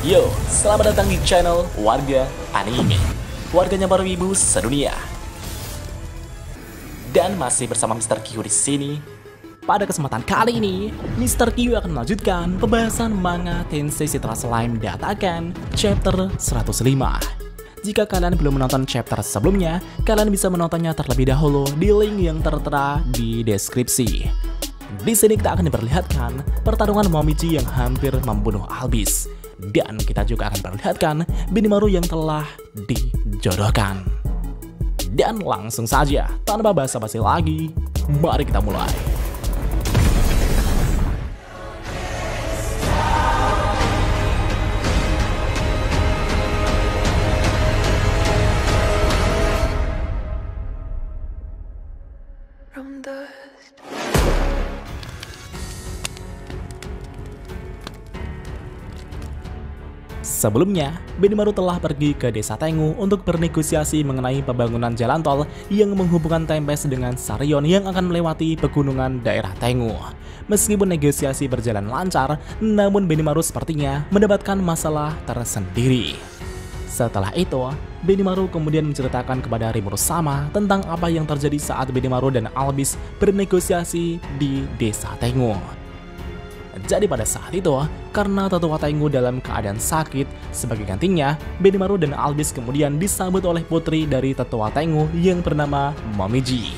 Yo, selamat datang di channel Warga Anime, warganya para wibu sedunia. Dan masih bersama Mr. Q di sini. Pada kesempatan kali ini, Mr. Q akan melanjutkan pembahasan manga Tensei Citra Slime Datakan chapter 105. Jika kalian belum menonton chapter sebelumnya, kalian bisa menontonnya terlebih dahulu di link yang tertera di deskripsi. Di sini kita akan diperlihatkan pertarungan Momiji yang hampir membunuh Albis. Dan kita juga akan memperlihatkan Benimaru yang telah dijodohkan. Dan langsung saja, tanpa basa-basi lagi, mari kita mulai. Sebelumnya, Benimaru telah pergi ke desa Tengu untuk bernegosiasi mengenai pembangunan jalan tol yang menghubungkan Tempest dengan Sarion yang akan melewati pegunungan daerah Tengu. Meskipun negosiasi berjalan lancar, namun Benimaru sepertinya mendapatkan masalah tersendiri. Setelah itu, Benimaru kemudian menceritakan kepada Rimuru Sama tentang apa yang terjadi saat Benimaru dan Albis bernegosiasi di desa Tengu. Jadi pada saat itu, karena tetua Tengu dalam keadaan sakit, sebagai gantinya, Benimaru dan Albis kemudian disambut oleh putri dari tetua Tengu yang bernama Momiji.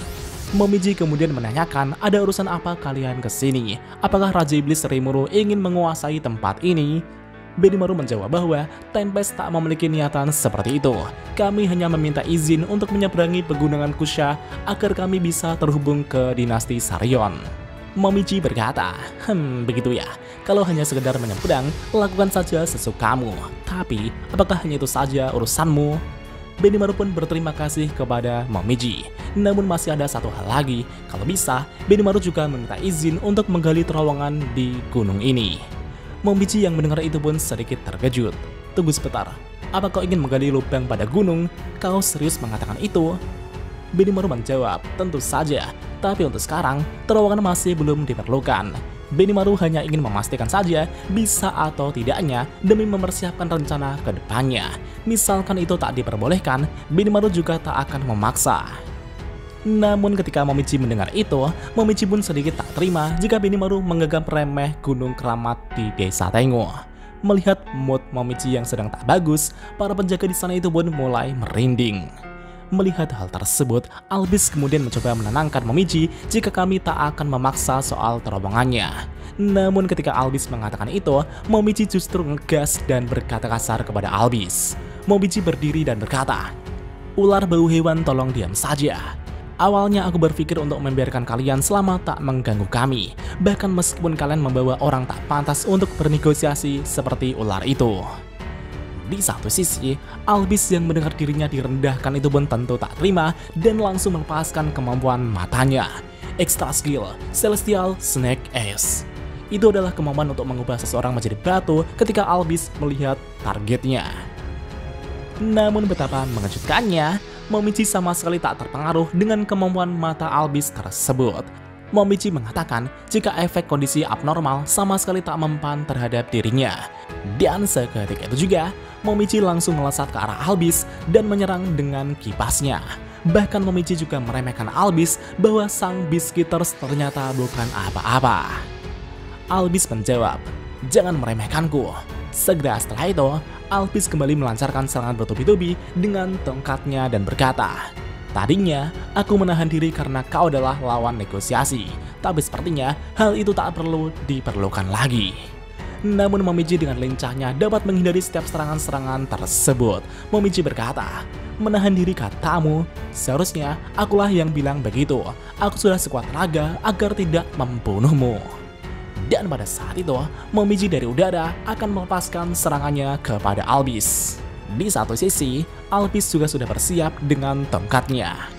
Momiji kemudian menanyakan, ada urusan apa kalian kesini? Apakah Raja Iblis Rimuru ingin menguasai tempat ini? Benimaru menjawab bahwa Tempest tak memiliki niatan seperti itu. Kami hanya meminta izin untuk menyeberangi pegunungan Kusha agar kami bisa terhubung ke dinasti Sarion. Momiji berkata, begitu ya, kalau hanya sekedar menyeberang, lakukan saja sesukamu. Tapi, apakah hanya itu saja urusanmu? Benimaru pun berterima kasih kepada Momiji. Namun masih ada satu hal lagi, kalau bisa, Benimaru juga meminta izin untuk menggali terowongan di gunung ini. Momiji yang mendengar itu pun sedikit terkejut. Tunggu sebentar, apa kau ingin menggali lubang pada gunung? Kau serius mengatakan itu? Benimaru menjawab, tentu saja. Tapi untuk sekarang, terowongan masih belum diperlukan. Benimaru hanya ingin memastikan saja bisa atau tidaknya demi mempersiapkan rencana ke depannya. Misalkan itu tak diperbolehkan, Benimaru juga tak akan memaksa. Namun ketika Momiji mendengar itu, Momiji pun sedikit tak terima jika Benimaru menganggap remeh gunung keramat di desa Tengu. Melihat mood Momiji yang sedang tak bagus, para penjaga di sana itu pun mulai merinding. Melihat hal tersebut, Albis kemudian mencoba menenangkan Momiji jika kami tak akan memaksa soal terowongannya. Namun ketika Albis mengatakan itu, Momiji justru ngegas dan berkata kasar kepada Albis. Momiji berdiri dan berkata, "Ular bau hewan, tolong diam saja. Awalnya aku berpikir untuk membiarkan kalian selama tak mengganggu kami, bahkan meskipun kalian membawa orang tak pantas untuk bernegosiasi seperti ular itu." Di satu sisi, Albis yang mendengar dirinya direndahkan itu pun tentu tak terima dan langsung melepaskan kemampuan matanya. Extra skill, Celestial Snake Eyes. Itu adalah kemampuan untuk mengubah seseorang menjadi batu ketika Albis melihat targetnya. Namun betapa mengejutkannya, Momiji sama sekali tak terpengaruh dengan kemampuan mata Albis tersebut. Momiji mengatakan jika efek kondisi abnormal sama sekali tak mempan terhadap dirinya. Dan seketika itu juga, Momiji langsung melesat ke arah Albis dan menyerang dengan kipasnya. Bahkan Momiji juga meremehkan Albis bahwa sang Beastkeepers ternyata bukan apa-apa. Albis menjawab, "Jangan meremehkanku." Segera setelah itu, Albis kembali melancarkan serangan bertubi-tubi dengan tongkatnya dan berkata, "Tadinya, aku menahan diri karena kau adalah lawan negosiasi, tapi sepertinya hal itu tak perlu diperlukan lagi." Namun Momiji dengan lincahnya dapat menghindari setiap serangan-serangan tersebut. Momiji berkata, "Menahan diri katamu, seharusnya akulah yang bilang begitu. Aku sudah sekuat tenaga agar tidak membunuhmu." Dan pada saat itu, Momiji dari udara akan melepaskan serangannya kepada Albis. Di satu sisi, Albis juga sudah bersiap dengan tongkatnya.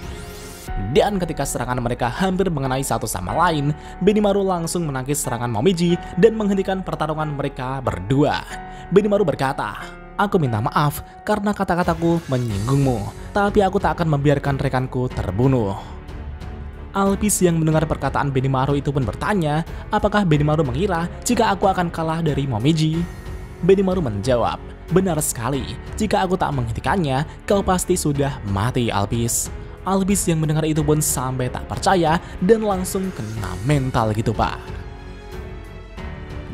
Dan ketika serangan mereka hampir mengenai satu sama lain, Benimaru langsung menangkis serangan Momiji dan menghentikan pertarungan mereka berdua. Benimaru berkata, "Aku minta maaf karena kata-kataku menyinggungmu, tapi aku tak akan membiarkan rekanku terbunuh." Albis yang mendengar perkataan Benimaru itu pun bertanya, apakah Benimaru mengira jika aku akan kalah dari Momiji? Benimaru menjawab, "Benar sekali, jika aku tak menghentikannya, kau pasti sudah mati, Albis." Albis yang mendengar itu pun sampai tak percaya dan langsung kena mental gitu pak.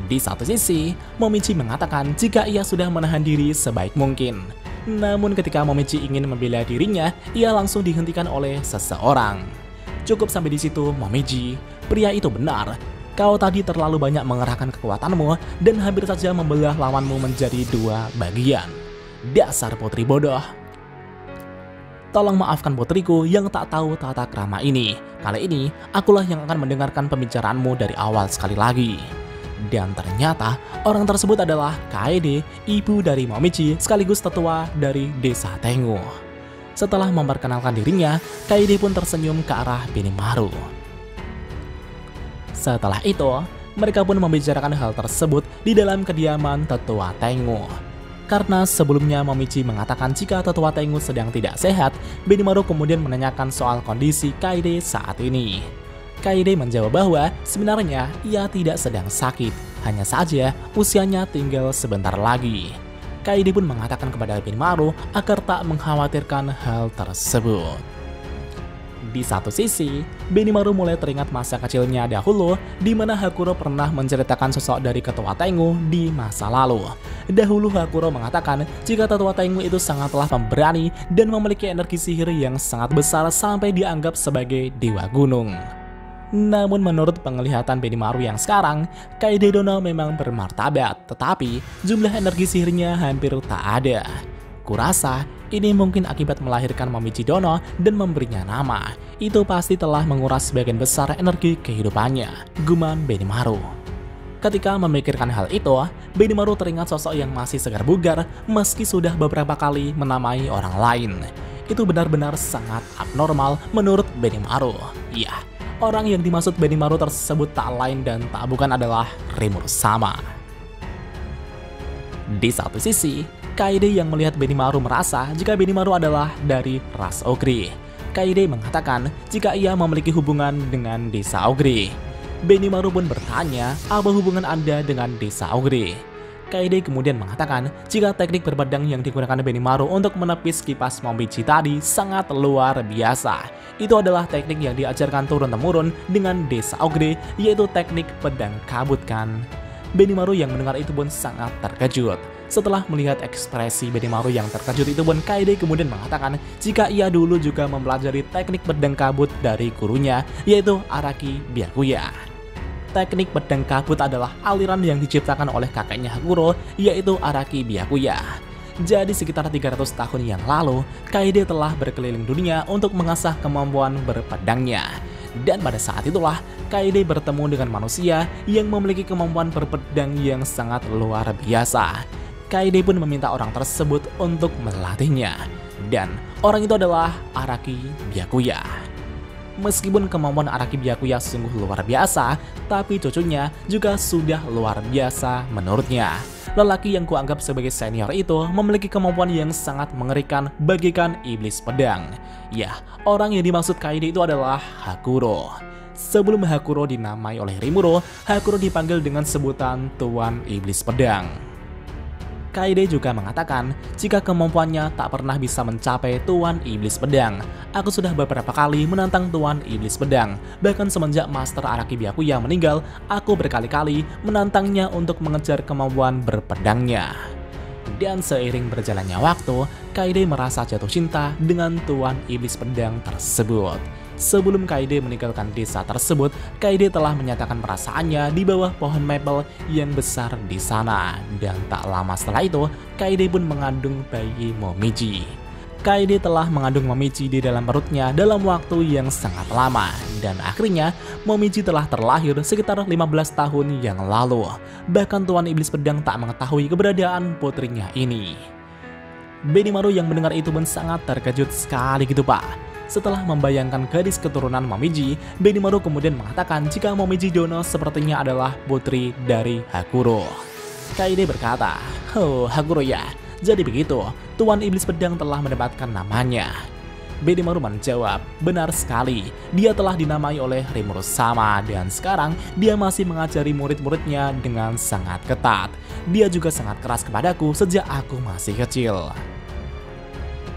Di satu sisi, Momichi mengatakan jika ia sudah menahan diri sebaik mungkin. Namun ketika Momichi ingin membela dirinya, ia langsung dihentikan oleh seseorang. Cukup sampai di situ, Momichi, pria itu benar. Kau tadi terlalu banyak mengerahkan kekuatanmu dan hampir saja membelah lawanmu menjadi dua bagian. Dasar putri bodoh. Tolong maafkan putriku yang tak tahu tata krama ini. Kali ini, akulah yang akan mendengarkan pembicaraanmu dari awal sekali lagi. Dan ternyata, orang tersebut adalah Kaede, ibu dari Momichi, sekaligus tetua dari desa Tengu. Setelah memperkenalkan dirinya, Kaede pun tersenyum ke arah Benimaru. Setelah itu, mereka pun membicarakan hal tersebut di dalam kediaman tetua Tengu. Karena sebelumnya Momichi mengatakan jika tetua Tengu sedang tidak sehat, Benimaru kemudian menanyakan soal kondisi Kaede saat ini. Kaede menjawab bahwa sebenarnya ia tidak sedang sakit, hanya saja usianya tinggal sebentar lagi. Kaede pun mengatakan kepada Benimaru agar tak mengkhawatirkan hal tersebut. Di satu sisi, Benimaru mulai teringat masa kecilnya dahulu di mana Hakuro pernah menceritakan sosok dari ketua Tengu di masa lalu. Dahulu Hakuro mengatakan jika tetua Tengu itu sangatlah pemberani dan memiliki energi sihir yang sangat besar sampai dianggap sebagai dewa gunung. Namun menurut penglihatan Benimaru yang sekarang, Kaede Dono memang bermartabat, tetapi jumlah energi sihirnya hampir tak ada. Kurasa ini mungkin akibat melahirkan Momichi Dono dan memberinya nama. Itu pasti telah menguras sebagian besar energi kehidupannya, gumam Benimaru. Ketika memikirkan hal itu, Benimaru teringat sosok yang masih segar bugar meski sudah beberapa kali menamai orang lain. Itu benar-benar sangat abnormal menurut Benimaru. Iya, orang yang dimaksud Benimaru tersebut tak lain dan tak bukan adalah Rimuru Sama. Di satu sisi, Kaede yang melihat Benimaru merasa jika Benimaru adalah dari ras Ogre. Kaede mengatakan jika ia memiliki hubungan dengan desa Ogre. Benimaru pun bertanya, apa hubungan Anda dengan desa Ogre? Kaede kemudian mengatakan jika teknik berpedang yang digunakan Benimaru untuk menepis kipas Momichi tadi sangat luar biasa. Itu adalah teknik yang diajarkan turun-temurun dengan desa Ogre, yaitu teknik pedang kabut kan. Benimaru yang mendengar itu pun sangat terkejut. Setelah melihat ekspresi Benimaru yang terkejut itu pun, Kaede kemudian mengatakan jika ia dulu juga mempelajari teknik pedang kabut dari gurunya, yaitu Araki Byakuya. Teknik pedang kabut adalah aliran yang diciptakan oleh kakeknya Hakuro, yaitu Araki Byakuya. Jadi sekitar 300 tahun yang lalu, Kaede telah berkeliling dunia untuk mengasah kemampuan berpedangnya. Dan pada saat itulah, Kaede bertemu dengan manusia yang memiliki kemampuan berpedang yang sangat luar biasa. Kaede pun meminta orang tersebut untuk melatihnya. Dan orang itu adalah Araki Byakuya. Meskipun kemampuan Araki Byakuya sungguh luar biasa, tapi cucunya juga sudah luar biasa menurutnya. Lelaki yang kuanggap sebagai senior itu memiliki kemampuan yang sangat mengerikan bagikan iblis pedang. Ya, orang yang dimaksud Kaede itu adalah Hakuro. Sebelum Hakuro dinamai oleh Rimuru, Hakuro dipanggil dengan sebutan Tuan Iblis Pedang. Kaede juga mengatakan jika kemampuannya tak pernah bisa mencapai Tuan Iblis Pedang. Aku sudah beberapa kali menantang Tuan Iblis Pedang. Bahkan semenjak Master Araki Byakuya meninggal, aku berkali-kali menantangnya untuk mengejar kemampuan berpedangnya. Dan seiring berjalannya waktu, Kaede merasa jatuh cinta dengan Tuan Iblis Pedang tersebut. Sebelum Kaede meninggalkan desa tersebut, Kaede telah menyatakan perasaannya di bawah pohon maple yang besar di sana. Dan tak lama setelah itu, Kaede pun mengandung bayi Momiji. Kaede telah mengandung Momiji di dalam perutnya dalam waktu yang sangat lama. Dan akhirnya, Momiji telah terlahir sekitar 15 tahun yang lalu. Bahkan Tuan Iblis Pedang tak mengetahui keberadaan putrinya ini. Benimaru yang mendengar itu pun sangat terkejut sekali gitu pak. Setelah membayangkan gadis keturunan Momiji, Benimaru kemudian mengatakan jika Momiji Dono sepertinya adalah putri dari Hakuro. Kaede berkata, "Oh, Hakuro ya, jadi begitu, Tuan Iblis Pedang telah mendapatkan namanya." Benimaru menjawab, benar sekali, dia telah dinamai oleh Rimuru Sama dan sekarang dia masih mengajari murid-muridnya dengan sangat ketat. Dia juga sangat keras kepadaku sejak aku masih kecil.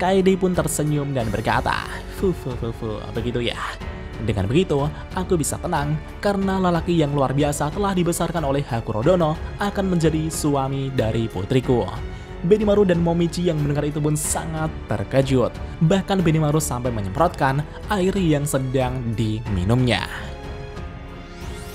Kaede pun tersenyum dan berkata, begitu ya. Dengan begitu, aku bisa tenang karena lelaki yang luar biasa telah dibesarkan oleh Hakuro Dono akan menjadi suami dari putriku. Benimaru dan Momiji yang mendengar itu pun sangat terkejut. Bahkan Benimaru sampai menyemprotkan air yang sedang diminumnya.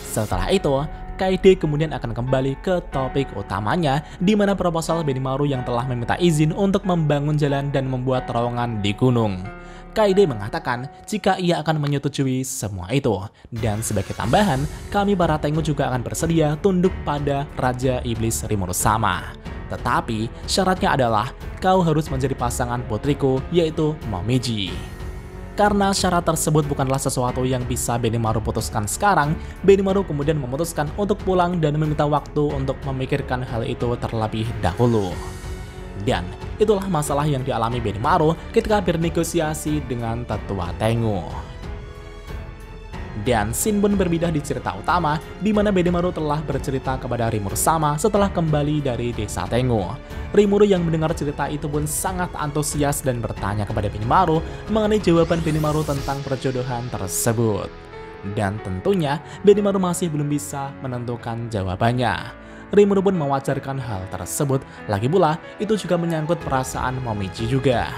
Setelah itu, Kaede kemudian akan kembali ke topik utamanya, di mana proposal Benimaru yang telah meminta izin untuk membangun jalan dan membuat terowongan di gunung. Kaede mengatakan jika ia akan menyetujui semua itu, dan sebagai tambahan, kami para Tengu juga akan bersedia tunduk pada Raja Iblis Rimuru Sama. Tetapi syaratnya adalah kau harus menjadi pasangan putriku, yaitu Momiji. Karena syarat tersebut bukanlah sesuatu yang bisa Benimaru putuskan sekarang, Benimaru kemudian memutuskan untuk pulang dan meminta waktu untuk memikirkan hal itu terlebih dahulu. Dan itulah masalah yang dialami Benimaru ketika bernegosiasi dengan tetua Tengu. Dan scene pun berpindah di cerita utama, di mana Benimaru telah bercerita kepada Rimuru Sama setelah kembali dari desa Tengu. Rimuru yang mendengar cerita itu pun sangat antusias dan bertanya kepada Benimaru mengenai jawaban Benimaru tentang perjodohan tersebut. Dan tentunya Benimaru masih belum bisa menentukan jawabannya. Rimuru pun mewajarkan hal tersebut, lagi pula itu juga menyangkut perasaan Momiji juga.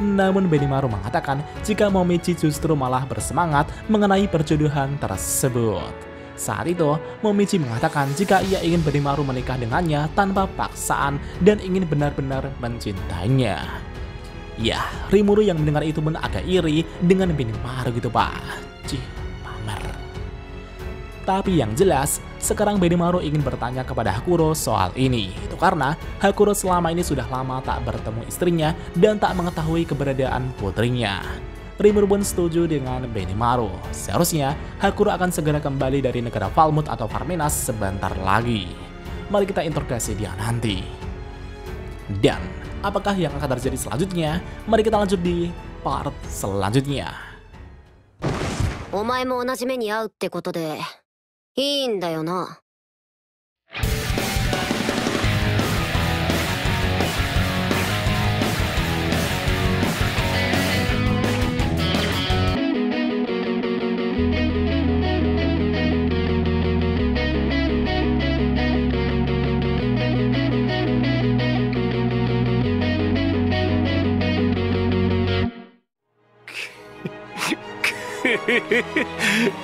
Namun Benimaru mengatakan jika Momiji justru malah bersemangat mengenai perjodohan tersebut. Saat itu, Momiji mengatakan jika ia ingin Benimaru menikah dengannya tanpa paksaan dan ingin benar-benar mencintainya. Ya, Rimuru yang mendengar itu pun agak iri dengan Benimaru gitu pak. Pamer. Tapi yang jelas, sekarang Benimaru ingin bertanya kepada Hakuro soal ini. Itu karena Hakuro selama ini sudah lama tak bertemu istrinya dan tak mengetahui keberadaan putrinya. Rimuru pun setuju dengan Benimaru. Seharusnya Hakuro akan segera kembali dari negara Falmouth atau Parmenas sebentar lagi. Mari kita interogasi dia nanti. Dan apakah yang akan terjadi selanjutnya? Mari kita lanjut di part selanjutnya. お前も同じ目に遭うってことでいいんだよな。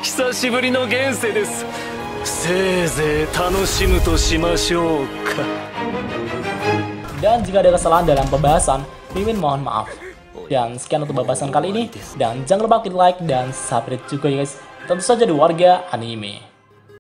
久しぶりの現世です。せいぜい楽しむとしましょうか。 Dan jika ada kesalahan dalam pembahasan, Mimin mohon maaf. Dan sekian untuk pembahasan kali ini. Dan jangan lupa klik like dan subscribe juga ya guys. Tentu saja di Warga Anime.